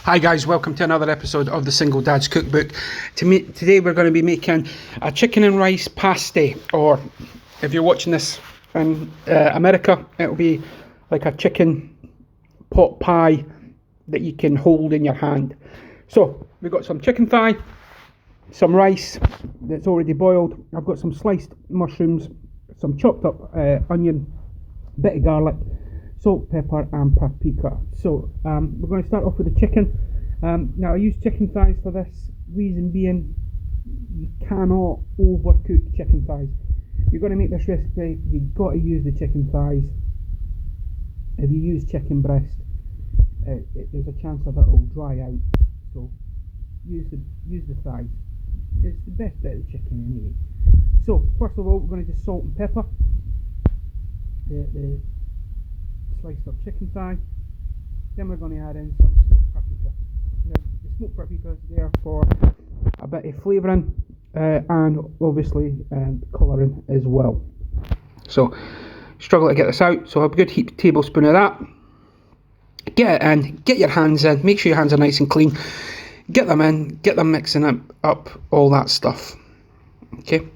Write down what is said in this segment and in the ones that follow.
Hi guys, welcome to another episode of the Single Dad's Cookbook. Today we're going to be making a chicken and rice pasty, or if you're watching this in America, it'll be like a chicken pot pie that you can hold in your hand. So we've got some chicken thigh, some rice that's already boiled. I've got some sliced mushrooms, some chopped up onion, bit of garlic, salt, pepper and paprika. So we're going to start off with the chicken. Now I use chicken thighs for this, reason being you cannot overcook chicken thighs. If you're going to make this recipe, you've got to use the chicken thighs. If you use chicken breast, there's a chance of it will dry out. So use the thighs. It's the best bit of the chicken anyway. So first of all, we're going to just salt and pepper the sliced up chicken thigh. Then we're going to add in some smoked paprika. Now, the smoked paprika is there for a bit of flavouring and obviously colouring as well. So struggle to get this out, so a good heaped tablespoon of that. Get it in, get your hands in, make sure your hands are nice and clean. Get them in, get them mixing up all that stuff. Okay,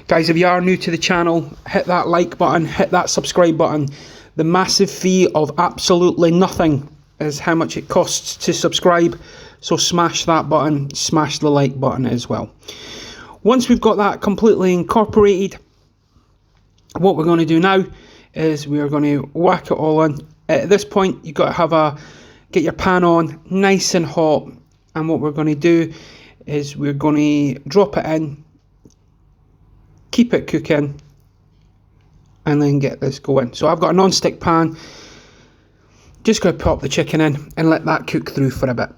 guys, if you are new to the channel, hit that like button, hit that subscribe button. The massive fee of absolutely nothing is how much it costs to subscribe. So smash that button, smash the like button as well. Once we've got that completely incorporated, what we're going to do now is we are going to whack it all in. At this point, you've got to get your pan on nice and hot. And what we're going to do is we're going to drop it in, keep it cooking, and then get this going. So I've got a non-stick pan. Just going to pop the chicken in and let that cook through for a bit.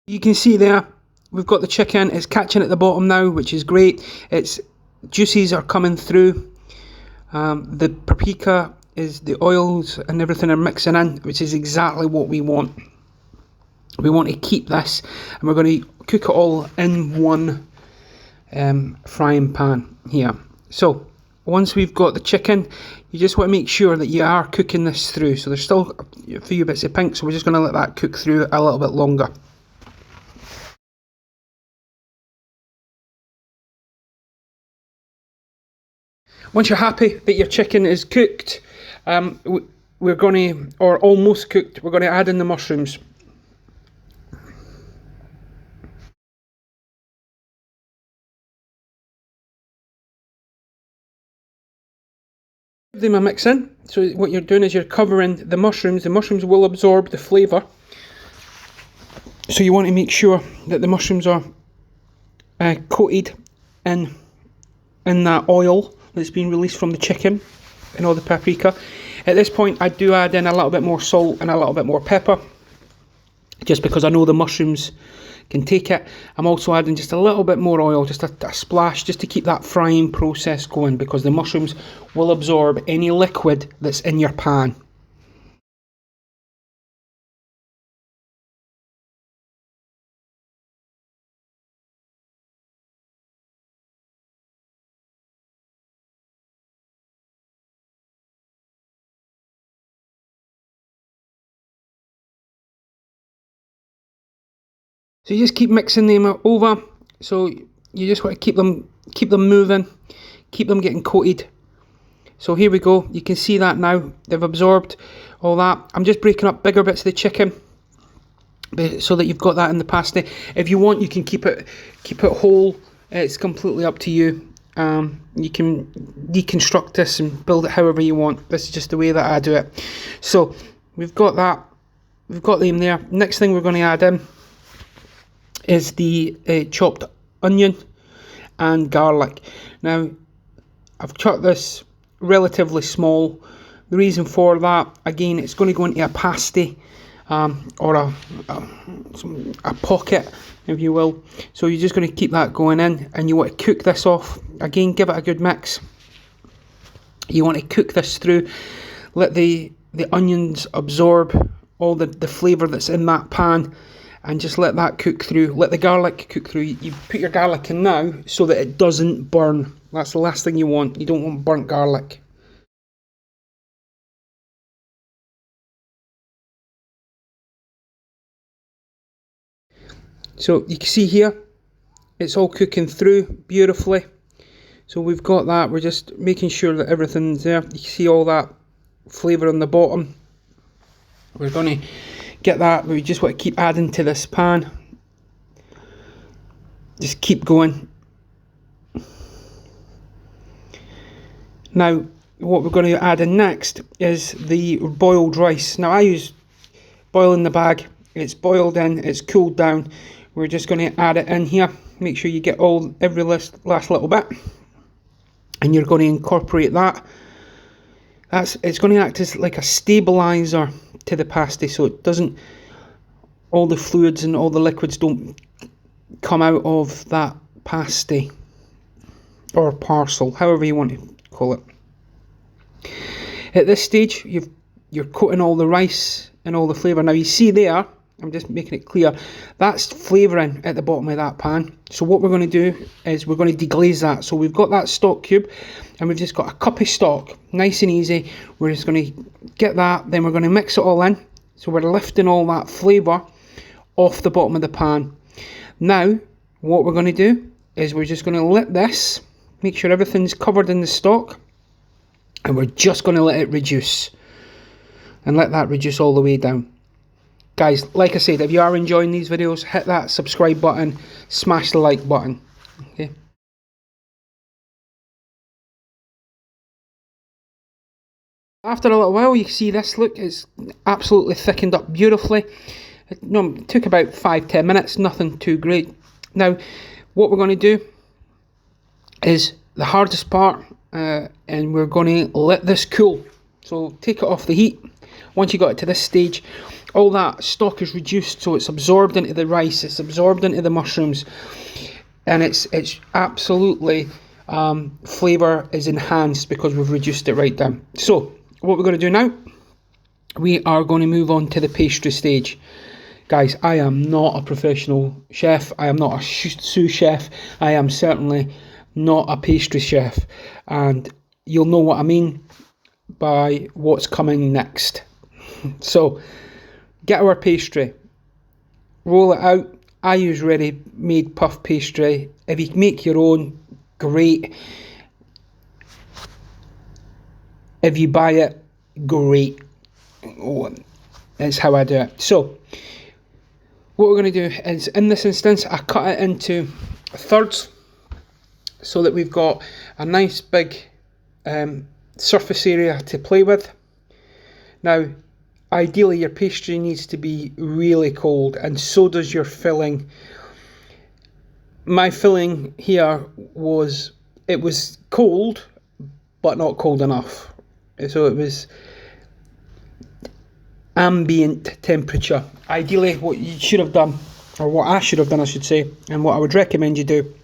You can see there, we've got the chicken, it's catching at the bottom now, which is great. Its juices are coming through. The paprika is the oils and everything are mixing in, which is exactly what we want. We want to keep this, and we're going to cook it all in one frying pan here. So once we've got the chicken, you just want to make sure that you are cooking this through. So there's still a few bits of pink, so we're just going to let that cook through a little bit longer. Once you're happy that your chicken is cooked, we're going to, or almost cooked, we're going to add in the mushrooms. Give them a mix in. So what you're doing is you're covering the mushrooms. The mushrooms will absorb the flavour. So you want to make sure that the mushrooms are coated in that oil that's been released from the chicken and all the paprika. At this point, I do add in a little bit more salt and a little bit more pepper, just because I know the mushrooms can take it. I'm also adding just a little bit more oil, just a splash, just to keep that frying process going, because the mushrooms will absorb any liquid that's in your pan. So you just keep mixing them over. So you just want to keep them moving, keep them getting coated. So here we go. You can see that now they've absorbed all that. I'm just breaking up bigger bits of the chicken so that you've got that in the pasty. If you want, you can keep it whole. It's completely up to you. You can deconstruct this and build it however you want. This is just the way that I do it. So we've got that. We've got them there. Next thing we're going to add in is the chopped onion and garlic. Now, I've chopped this relatively small. The reason for that, again, it's going to go into a pasty or a pocket, if you will. So you're just going to keep that going in, and you want to cook this off. Again, give it a good mix. You want to cook this through. Let the onions absorb all the flavour that's in that pan, and just let that cook through. Let the garlic cook through. You put your garlic in now so that it doesn't burn. That's the last thing you want. You don't want burnt garlic. So you can see here, it's all cooking through beautifully. So we've got that. We're just making sure that everything's there. You can see all that flavour on the bottom. We're going to get that. We just want to keep adding to this pan. Just keep going. Now, what we're going to add in next is the boiled rice. Now, I use boil in the bag. It's boiled in, it's cooled down. We're just going to add it in here. Make sure you get every last little bit, and you're going to incorporate that. It's going to act as like a stabilizer to the pasty, so it doesn't, all the fluids and all the liquids don't come out of that pasty or parcel, however you want to call it. At this stage, you're coating all the rice and all the flavour. Now you see there, I'm just making it clear, that's flavouring at the bottom of that pan. So what we're going to do is we're going to deglaze that. So we've got that stock cube, and we've just got a cup of stock, nice and easy. We're just going to get that, then we're going to mix it all in. So we're lifting all that flavour off the bottom of the pan. Now, what we're going to do is we're just going to let this, make sure everything's covered in the stock, and we're just going to let it reduce. And let that reduce all the way down. Guys, like I said, if you are enjoying these videos, hit that subscribe button, smash the like button. Okay. After a little while, you can see this, look, it's absolutely thickened up beautifully. It took about 5-10 minutes, nothing too great. Now, what we're going to do is the hardest part, and we're going to let this cool. So take it off the heat. Once you got it to this stage, all that stock is reduced, so it's absorbed into the rice, it's absorbed into the mushrooms, and it's absolutely flavour is enhanced because we've reduced it right down. So what we're going to do now, we are going to move on to the pastry stage. Guys, I am not a professional chef. I am not a sous chef. I am certainly not a pastry chef, and you'll know what I mean by what's coming next. So get our pastry, roll it out. I use ready-made puff pastry. If you make your own, great. If you buy it, great. That's how I do it. So what we're going to do is, in this instance, I cut it into thirds so that we've got a nice big surface area to play with. Now, ideally your pastry needs to be really cold, and so does your filling. My filling here was cold, but not cold enough. So it was ambient temperature. Ideally what you should have done, or what I should have done I should say, and what I would recommend you do,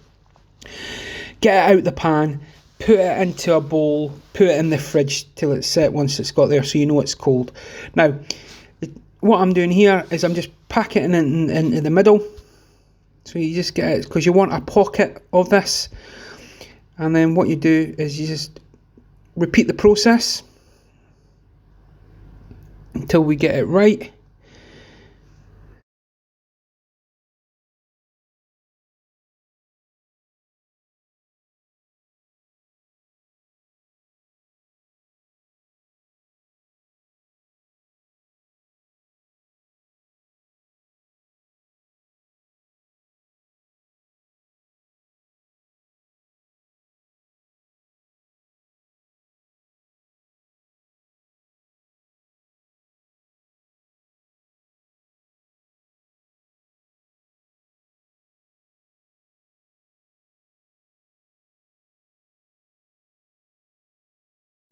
get it out the pan, put it into a bowl, put it in the fridge till it's set once it's got there, so you know it's cold. Now, what I'm doing here is I'm just packing it into the middle. So you just get it, because you want a pocket of this. And then what you do is you just repeat the process until we get it right.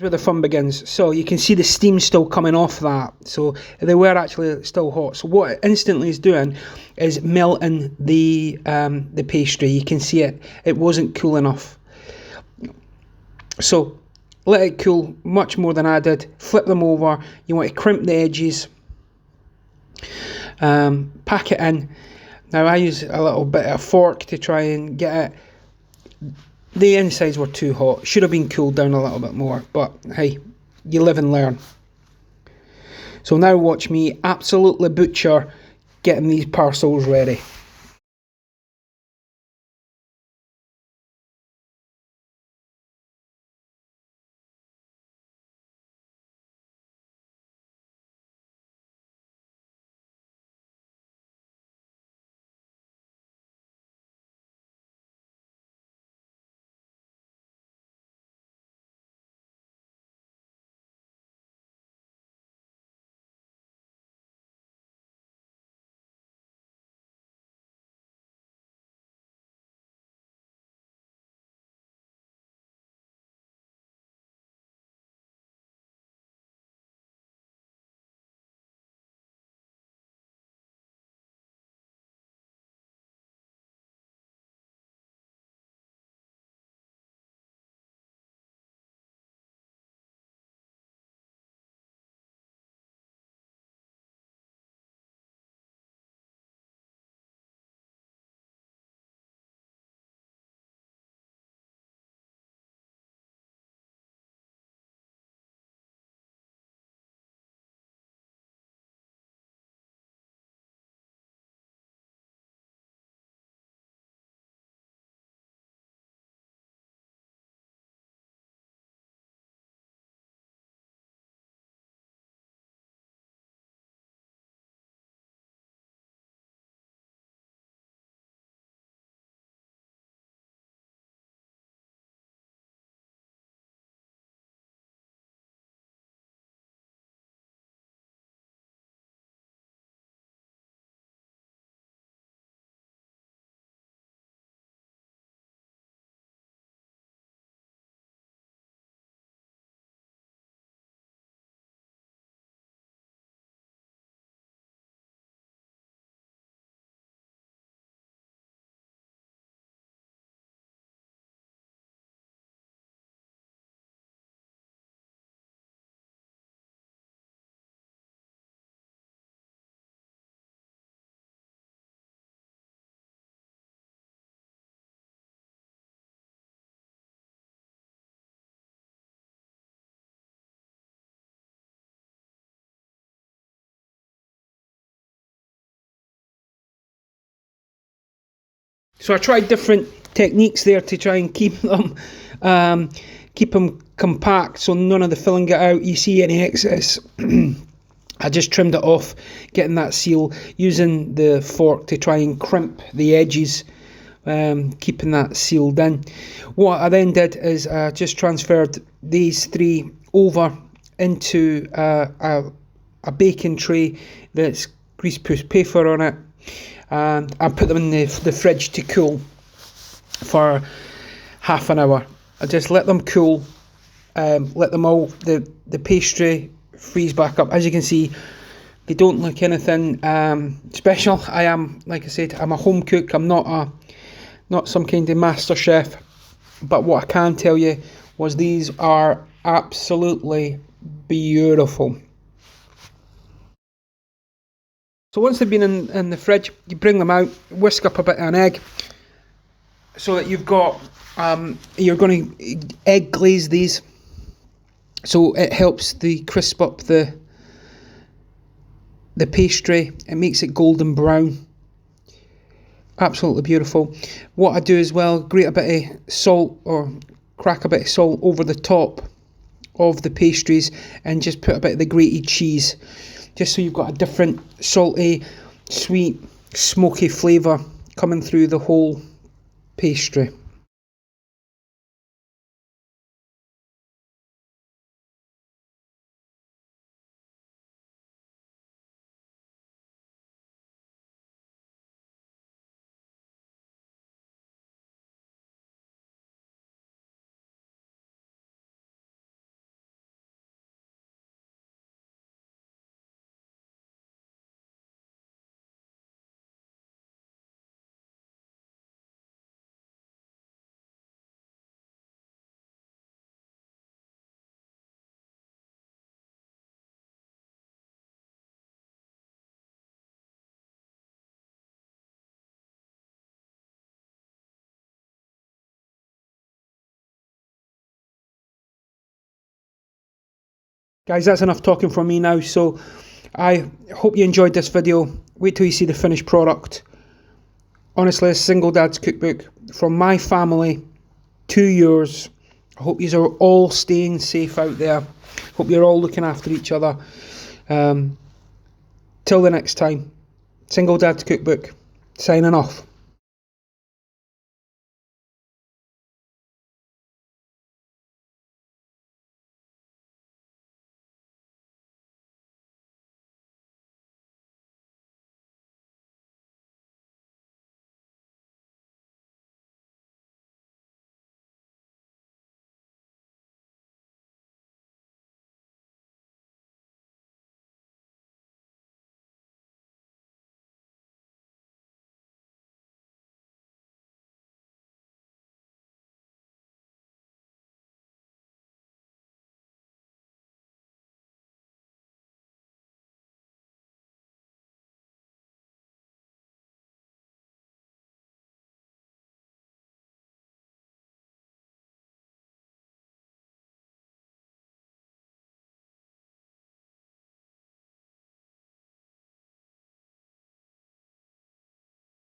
where the fun begins. So you can see the steam still coming off that, so they were actually still hot. So what it instantly is doing is melting the pastry. You can see it wasn't cool enough, so let it cool much more than I did. Flip them over. You want to crimp the edges, pack it in. Now I use a little bit of a fork to try and get it. The insides were too hot, should have been cooled down a little bit more, but hey, you live and learn. So now watch me absolutely butcher getting these parcels ready. So I tried different techniques there to try and keep them compact, so none of the filling got out. You see any excess, I just trimmed it off, getting that seal, using the fork to try and crimp the edges, keeping that sealed in. What I then did is I just transferred these three over into a baking tray that's greaseproof paper on it, and I put them in the fridge to cool for half an hour. I just let them cool, let them all the pastry freeze back up. As you can see, they don't look anything special. I am, like I said, I'm a home cook. I'm not some kind of master chef, but what I can tell you was these are absolutely beautiful. So once they've been in the fridge, you bring them out, whisk up a bit of an egg, so that you've got, you're going to egg glaze these, so it helps the crisp up the pastry. It makes it golden brown. Absolutely beautiful. What I do as well, grate a bit of salt or crack a bit of salt over the top of the pastries, and just put a bit of the grated cheese, just so you've got a different salty, sweet, smoky flavour coming through the whole pastry. Guys, that's enough talking from me now. So I hope you enjoyed this video. Wait till you see the finished product. Honestly, a single dad's cookbook from my family to yours. I hope you are all staying safe out there. Hope you're all looking after each other. Till the next time, single dad's cookbook, signing off.